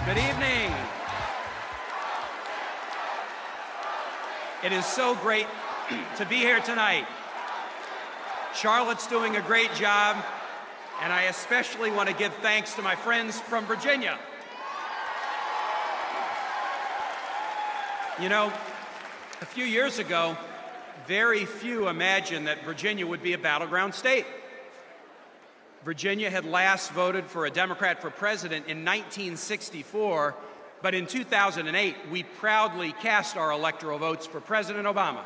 Good evening. It is so great to be here tonight. Charlotte's doing a great job, and I especially want to give thanks to my friends from Virginia. You know, a few years ago, very few imagined that Virginia would be a battleground state. Virginia had last voted for a Democrat for president in 1964, but in 2008, we proudly cast our electoral votes for President Obama.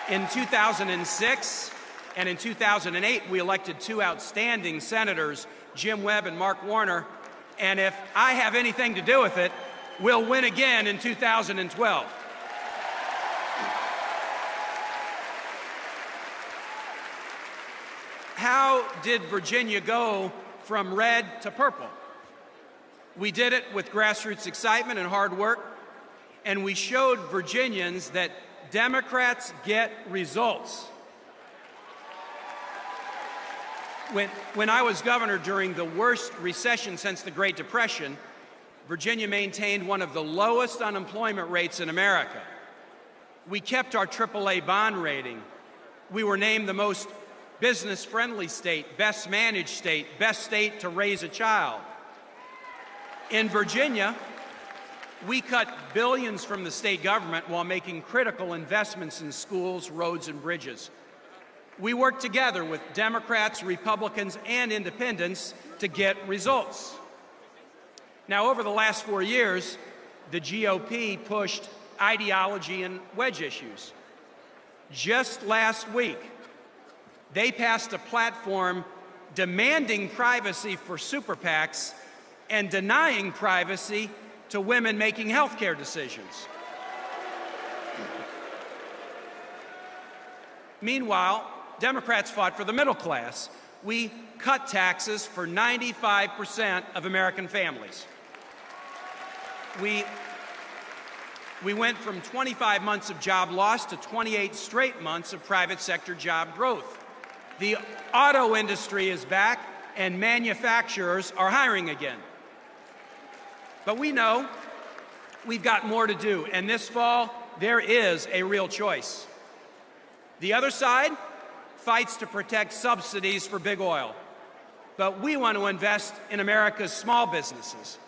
In 2006 and in 2008, we elected two outstanding senators, Jim Webb and Mark Warner, and if I have anything to do with it, we'll win again in 2012. How did Virginia go from red to purple? We did it with grassroots excitement and hard work, and we showed Virginians that Democrats get results. When I was governor during the worst recession since the Great Depression, Virginia maintained one of the lowest unemployment rates in America. We kept our AAA bond rating. We were named the most business-friendly state, best managed state, best state to raise a child. In Virginia, we cut billions from the state government while making critical investments in schools, roads, and bridges. We worked together with Democrats, Republicans, and independents to get results. Now, over the last 4 years, the GOP pushed ideology and wedge issues. Just last week, they passed a platform demanding privacy for super PACs and denying privacy to women making health care decisions. Meanwhile, Democrats fought for the middle class. We cut taxes for 95% of American families. We went from 25 months of job loss to 28 straight months of private sector job growth. The auto industry is back, and manufacturers are hiring again. But we know we've got more to do, and this fall, there is a real choice. The other side fights to protect subsidies for big oil, but we want to invest in America's small businesses.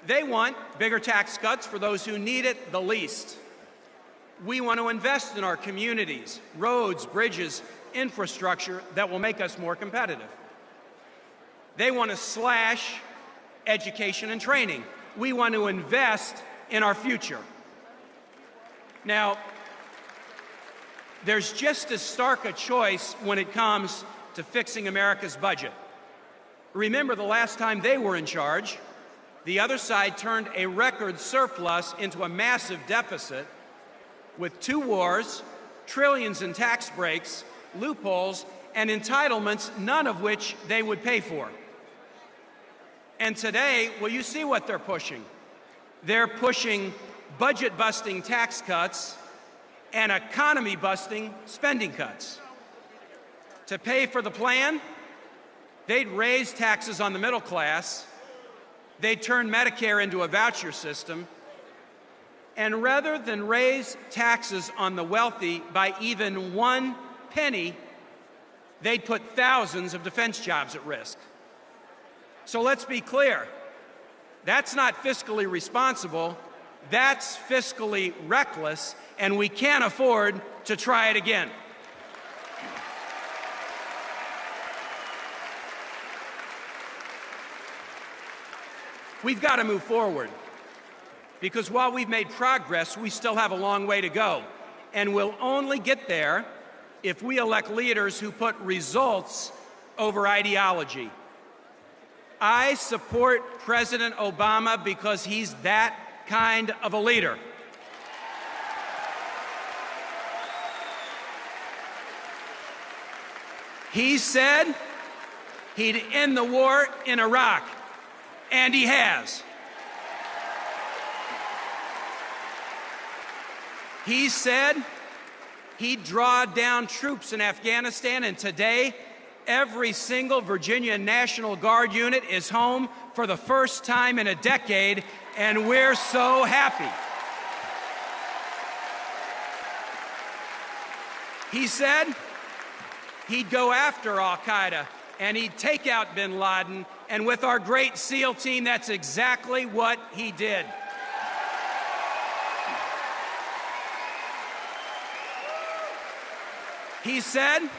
They want bigger tax cuts for those who need it the least. We want to invest in our communities, roads, bridges, infrastructure that will make us more competitive. They want to slash education and training. We want to invest in our future. Now, there's just as stark a choice when it comes to fixing America's budget. Remember the last time they were in charge, the other side turned a record surplus into a massive deficit with 2 wars, trillions in tax breaks, loopholes, and entitlements, none of which they would pay for. And today, well, you see what they're pushing. They're pushing budget-busting tax cuts and economy-busting spending cuts. To pay for the plan, they'd raise taxes on the middle class, they'd turn Medicare into a voucher system, and rather than raise taxes on the wealthy by even 1 penny, they'd put thousands of defense jobs at risk. So let's be clear. That's not fiscally responsible. That's fiscally reckless, and we can't afford to try it again. We've got to move forward, because while we've made progress, we still have a long way to go, and we'll only get there if we elect leaders who put results over ideology. I support President Obama because he's that kind of a leader. He said he'd end the war in Iraq, and he has. He said he'd draw down troops in Afghanistan, and today every single Virginia National Guard unit is home for the first time in a decade, and we're so happy. He said he'd go after al-Qaeda and he'd take out bin Laden, and with our great SEAL team, that's exactly what he did. He said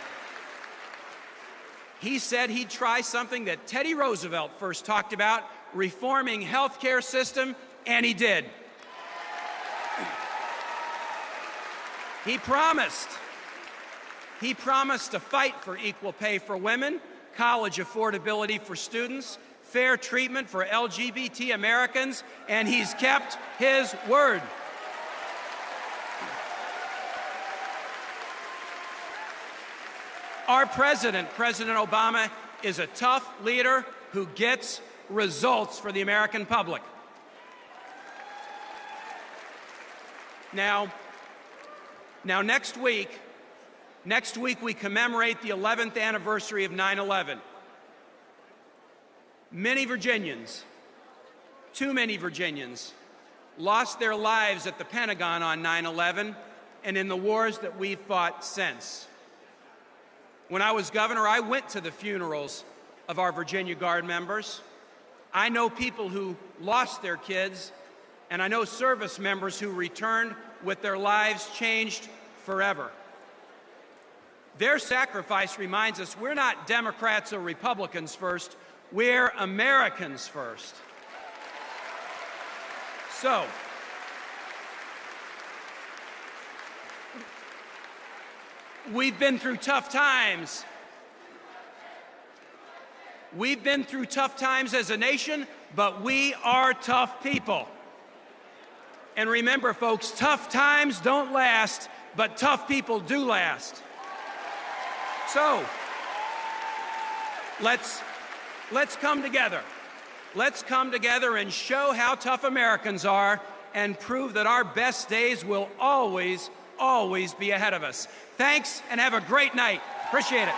he'd try something that Teddy Roosevelt first talked about, reforming healthcare system, and he did. He promised to fight for equal pay for women, college affordability for students, fair treatment for LGBT Americans, and he's kept his word. Our president, President Obama, is a tough leader who gets results for the American public. Now next week we commemorate the 11th anniversary of 9/11. Many Virginians, too many Virginians, lost their lives at the Pentagon on 9/11 and in the wars that we've fought since. When I was governor, I went to the funerals of our Virginia Guard members. I know people who lost their kids, and I know service members who returned with their lives changed forever. Their sacrifice reminds us we're not Democrats or Republicans first, we're Americans first. So, we've been through tough times. We've been through tough times as a nation, but we are tough people. And remember, folks, tough times don't last, but tough people do last. So, let's come together. Let's come together and show how tough Americans are and prove that our best days will always, always be ahead of us. Thanks, and have a great night. Appreciate it.